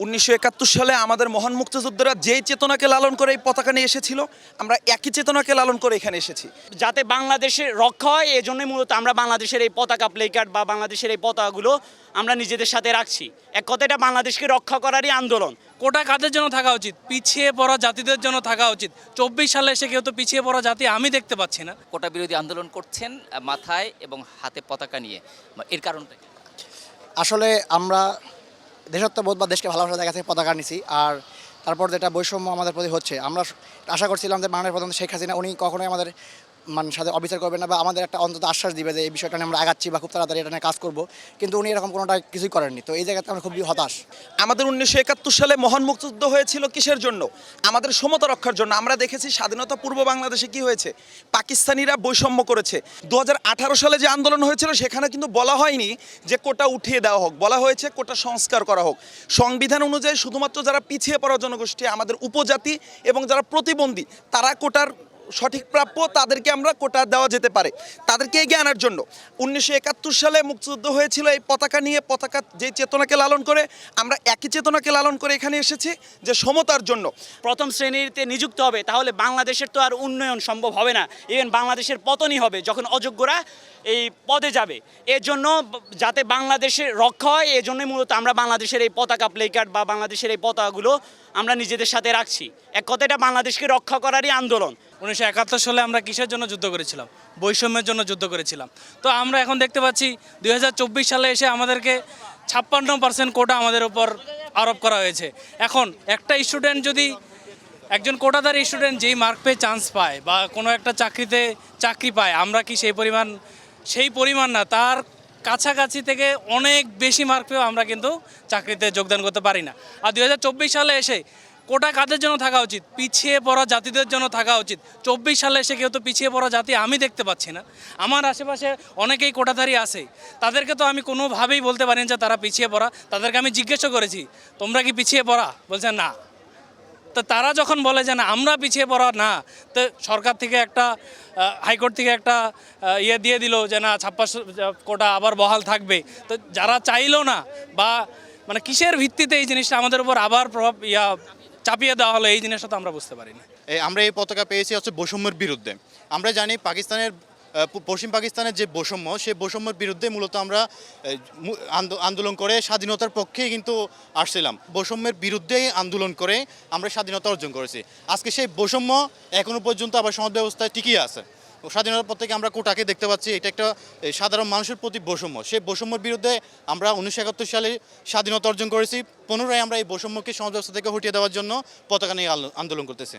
1971 সালে আমাদের মহান মুক্তিযোদ্ধারা যেই চেতনাকে লালন করে এই পতাকা নিয়ে এসেছিল, আমরা একই চেতনাকে লালন করে এখানে এসেছি। যাতে বাংলাদেশের রক্ষা হয় এই জন্যই মূলত আমরা বাংলাদেশের এই পতাকা প্লেকার্ড বা বাংলাদেশের এই পতাকাগুলো আমরা নিজেদের সাথে রাখছি। এক কথা, এটা বাংলাদেশকে রক্ষা করারই আন্দোলন। কোটা কাদের জন্য থাকা উচিত? পিছিয়ে পড়া জাতিদের জন্য থাকা উচিত। 24 সালে এসে কেউ তো পিছিয়ে পড়া জাতি আমি দেখতে পাচ্ছি না। কোটা বিরোধী আন্দোলন করছেন মাথায় এবং হাতে পতাকা নিয়ে, এর কারণটা কি? আসলে আমরা দেশাত্মবোধ বা দেশকে ভালোবাসার জায়গা থেকে পতাকা নিছি। আর তারপর যেটা বৈষম্য আমাদের প্রতি হচ্ছে, আমরা আশা করছিলাম যে বাংলাদেশ প্রধানমন্ত্রী শেখ হাসিনা উনি কখনোই আমাদের সাথে অবিচার করবেন না বা আমাদের একটা অন্তত আশ্বাস দিবে যে এই বিষয়টা নিয়ে আমরা আগাচ্ছি বা খুব তাড়াতাড়ি এটা নিয়ে কাজ করব, কিন্তু উনি এরকম কোনোটা কিছুই করেননি। তো এই জায়গাতে আমরা খুবই হতাশ। আমাদের 1971 সালে মহান মুক্তিযুদ্ধ হয়েছিল কিসের জন্য? আমাদের সমতা রক্ষার জন্য। আমরা দেখেছি স্বাধীনতা পূর্ব বাংলাদেশে কি হয়েছে, পাকিস্তানিরা বৈষম্য করেছে। 2018 সালে যে আন্দোলন হয়েছিল সেখানে কিন্তু বলা হয়নি যে কোটা উঠিয়ে দেওয়া হোক, বলা হয়েছে কোটা সংস্কার করা হোক। সংবিধান অনুযায়ী শুধুমাত্র যারা পিছিয়ে পড়া জনগোষ্ঠী, আমাদের উপজাতি এবং যারা প্রতিবন্ধী, তারা কোটার সঠিক প্রাপ্য, তাদেরকে আমরা কোটা দেওয়া যেতে পারে, তাদেরকে এগিয়ে আনার জন্য 1971 সালে মুক্তিযুদ্ধ হয়েছিল এই পতাকা নিয়ে। পতাকা যে চেতনাকে লালন করে, আমরা একই চেতনাকে লালন করে এখানে এসেছি যে সমতার জন্য। প্রথম শ্রেণীতে নিযুক্ত হবে, তাহলে বাংলাদেশের তো আর উন্নয়ন সম্ভব হবে না, ইভেন বাংলাদেশের পতনই হবে যখন অযোগ্যরা এই পদে যাবে। এর জন্য যাতে বাংলাদেশের রক্ষা হয় এই জন্যই মূলত আমরা বাংলাদেশের এই পতাকা প্লেকার্ড বা বাংলাদেশের এই পতাকাগুলো আমরা নিজেদের সাথে রাখছি। এক কথা, এটা বাংলাদেশকে রক্ষা করারই আন্দোলন। 1971 সালে আমরা কিসের জন্য যুদ্ধ করেছিলাম? বৈষম্যের জন্য যুদ্ধ করেছিলাম। তো আমরা এখন দেখতে পাচ্ছি 2024 সালে এসে আমাদেরকে 56% কোটা আমাদের উপর আরোপ করা হয়েছে। এখন একটা স্টুডেন্ট যদি, একজন কোটাধারী স্টুডেন্ট যেই মার্ক পেয়ে চান্স পায় বা কোনো একটা চাকরিতে চাকরি পায়, আমরা কি সেই পরিমাণ না, তার কাছাকাছি থেকে অনেক বেশি মার্ক পেয়েও আমরা কিন্তু চাকরিতে যোগদান করতে পারি না। আর 2024 সালে এসে কোটা কাদের জন্য থাকা উচিত? পিছিয়ে পড়া জাতিদের জন্য থাকা উচিত। 24 সালে এসে কেউ তো পিছিয়ে পড়া জাতি আমি দেখতে পাচ্ছি না। আমার আশেপাশে অনেকেই কোটাধারী আছে, তাদেরকে তো আমি কোনোভাবেই বলতে পারি না যে তারা পিছিয়ে পড়া। তাদেরকে আমি জিজ্ঞেসও করেছি, তোমরা কি পিছিয়ে পড়া? বলছে না। তো তারা যখন বলে যে না আমরা পিছিয়ে পড়া না, তো সরকার থেকে একটা হাইকোর্ট থেকে একটা দিয়ে দিল যে না 56 কোটা আবার বহাল থাকবে। তো যারা চাইলো না বা কিসের ভিত্তিতে এই জিনিসটা আমাদের উপর আবার প্রভাব চাপিয়ে দেওয়া হলো, এই জিনিসটা তো আমরা বুঝতে পারিনি। আমরা এই পতাকা পেয়েছি হচ্ছে বৈষম্যের বিরুদ্ধে। আমরা জানি পশ্চিম পাকিস্তানের যে বৈষম্য, সেই বৈষম্যের বিরুদ্ধে মূলত আমরা আন্দোলন করে স্বাধীনতার পক্ষেই কিন্তু আসছিলাম। বৈষম্যের বিরুদ্ধেই আন্দোলন করে আমরা স্বাধীনতা অর্জন করেছি। আজকে সেই বৈষম্য এখনো পর্যন্ত আবার সমাজ ব্যবস্থায় টিকিয়ে আছে। স্বাধীনতার পর থেকে আমরা কোটাকে দেখতে পাচ্ছি, এটা একটা সাধারণ মানুষের প্রতি বৈষম্য। সেই বৈষম্যের বিরুদ্ধে আমরা 1971 সালে স্বাধীনতা অর্জন করেছি। পুনরায় আমরা এই বৈষম্যকে সমাজ ব্যবস্থা থেকে হটিয়ে দেওয়ার জন্য পতাকা নিয়ে আন্দোলন করতেছি।